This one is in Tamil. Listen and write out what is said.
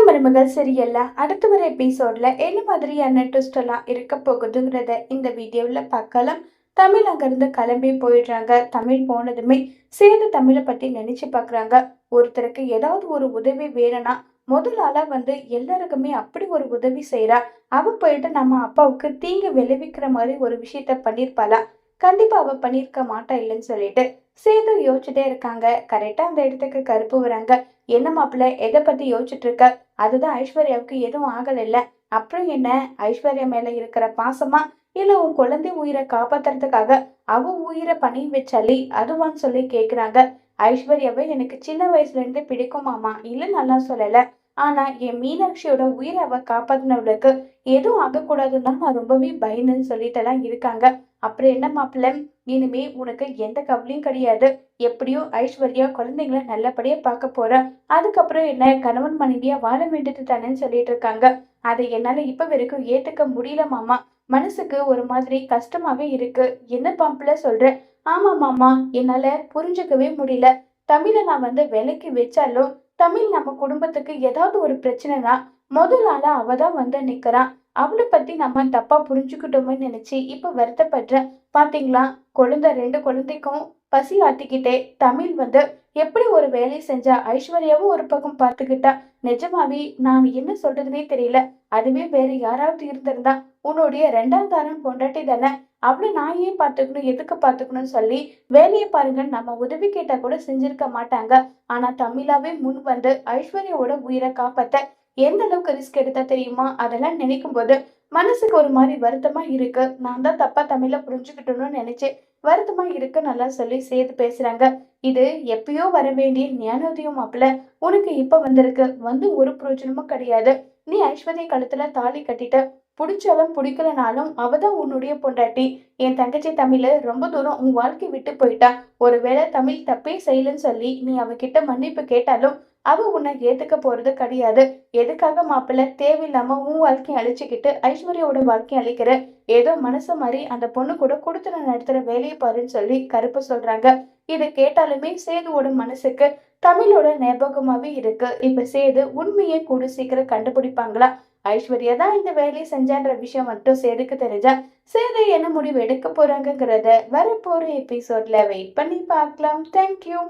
மருமகள் சீரியல்ல அடுத்து வர எபிசோட்ல என்ன மாதிரியான ட்விஸ்ட் எல்லாம் இருக்க போகுதுங்கிறத இந்த வீடியோல பார்க்கலாம். தமிழ் அங்கிருந்து கிளம்பி போயிடுறாங்க. தமிழ் போனதுமே சேது தமிழை பத்தி நினைச்சு பாக்குறாங்க. ஒருத்தருக்கு ஏதாவது ஒரு உதவி வேணும்னா முதல் ஆளா எல்லாருக்குமே அப்படி ஒரு உதவி செய்யறா. அவ போயிட்டு நம்ம அப்பாவுக்கு தீங்கு விளைவிக்கிற மாதிரி ஒரு விஷயத்த பண்ணிருப்பாளா? கண்டிப்பா அவ பண்ணிருக்க மாட்டா இல்லைன்னு சொல்லிட்டு சேது யோசிச்சுட்டே இருக்காங்க. கரெக்டா அந்த இடத்துக்கு கருப்பு வராங்க. என்ன மாப்பிள்ள, எதை பத்தி யோசிச்சுட்டு இருக்க? அதுதான் ஐஸ்வர்யாவுக்கு எதுவும் ஆகல இல்ல. அப்புறம் என்ன, ஐஸ்வர்யா மேல இருக்கிற பாசமா, இல்ல உன் குழந்தை உயிரை காப்பாத்துறதுக்காக அவ உயிரை பணி வச்சாலே அதுவான்னு சொல்லி கேக்குறாங்க. ஐஸ்வர்யாவை எனக்கு சின்ன வயசுல இருந்து பிடிக்குமாமா, இல்ல நல்லா சொல்லல. ஆனா என் மீனாட்சியோட உயிரை அவ காப்பாத்தினவளுக்கு எதுவும் ஆகக்கூடாதுன்னு தான் நான் ரொம்பவே பயந்துன்னு சொல்லிட்டு எல்லாம் இருக்காங்க. அப்புறம் என்ன மாப்பிள்ள, இனிமே உனக்கு எந்த கவலையும் கிடையாது. எப்படியும் ஐஸ்வர்யா குழந்தைங்கள நல்லபடியா பார்க்க போறா. அதுக்கப்புறம் என்ன, கணவன் மனைவியா வாழ வேண்டியது தானேன்னு சொல்லிட்டு இருக்காங்க. அதை என்னால இப்ப வரைக்கும் ஏத்துக்க முடியல மாமா. மனசுக்கு ஒரு மாதிரி கஷ்டமாவே இருக்கு. என்ன பாம்புல சொல்ற? ஆமா மாமா, என்னால புரிஞ்சுக்கவே முடியல. தமிழை நான் விலைக்கு வச்சாலும் தமிழ் நம்ம குடும்பத்துக்கு ஏதாவது ஒரு பிரச்சனைனா முதல் ஆளா அவ தான் நிக்கிறா. அவளை பத்தி நம்ம தப்பா புரிஞ்சுக்கிட்டோம்னு நினைச்சு இப்ப வருத்தப்படுறேன். பாத்தீங்களா, குழந்தை 2 குழந்தைக்கும் பசி ஆத்திக்கிட்டே தமிழ் எப்படி ஒரு வேலை செஞ்சா, ஐஸ்வர்யாவும் ஒரு பக்கம் பார்த்துக்கிட்டா. நிஜமாவே நான் என்ன சொல்றதுனே தெரியல. அதுவே வேற யாராவது இருந்திருந்தா, உன்னுடைய 2ஆம் தாரம் பொண்டாட்டி தானே, அவளை நான் ஏன் பார்த்துக்கணும், எதுக்கு பார்த்துக்கணும்னு சொல்லி வேலையை பாருங்க நம்ம உதவி கேட்டா கூட செஞ்சிருக்க மாட்டாங்க. ஆனா தமிழாவே முன் ஐஸ்வர்யாவோட உயிரை காப்பாத்த எந்த அளவுக்கு ரிஸ்க் எடுத்தா தெரியுமா? அதெல்லாம் நினைக்கும் போது மனசுக்கு ஒரு மாதிரி வருத்தமா இருக்கு. நான் தான் தப்பா தமிழ புரிஞ்சுக்கிட்டோம்னு நினைச்சு வருத்தமா இருக்கு நல்லா சொல்லி சேர்த்து பேசுறாங்க. இது எப்பயோ வர வேண்டிய ஞானோதயம் மாப்பிள்ள, உனக்கு இப்ப வந்திருக்கு. ஒரு பிரயோஜனமும் கிடையாது. நீ ஐஸ்வர்யா கழுத்துல தாலி கட்டிட்ட. புடிச்சாலும் பிடிக்கலனாலும் அவதான் உன்னுடைய பொண்டாட்டி. என் தங்கச்சி தமிழ ரொம்ப தூரம் உன் வாழ்க்கை விட்டு போயிட்டா. ஒருவேளை தமிழ் தப்பே செய்யலன்னு சொல்லி நீ அவகிட்ட மன்னிப்பு கேட்டாலும் அவ உன்னை ஏத்துக்க போறது கிடையாது. எதுக்காக மாப்பிள்ள தேவையில்லாம உன் வாழ்க்கையை அழிச்சுக்கிட்டு ஐஸ்வர்யாவோட வாழ்க்கையை அழிக்கிற? ஏதோ மனசு மாதிரி அந்த பொண்ணு கூட குடுத்தன நடத்துற வேலையை பாருன்னு சொல்லி கருப்பு சொல்றாங்க. இதை கேட்டாலுமே சேதுவோட மனசுக்கு தமிழோட ஞாபகமாவே இருக்கு. இப்ப சேது உண்மையை கூட சீக்கிரம் கண்டுபிடிப்பாங்களா? ஐஸ்வர்யா தான் இந்த வேலையை செஞ்சான்ற விஷயம் மட்டும் சேதுக்கு தெரிஞ்சா சேது என்ன முடிவு எடுக்க போறாங்கிறத வரப்போற எபிசோட்ல வெயிட் பண்ணி பார்க்கலாம். தேங்க்யூ.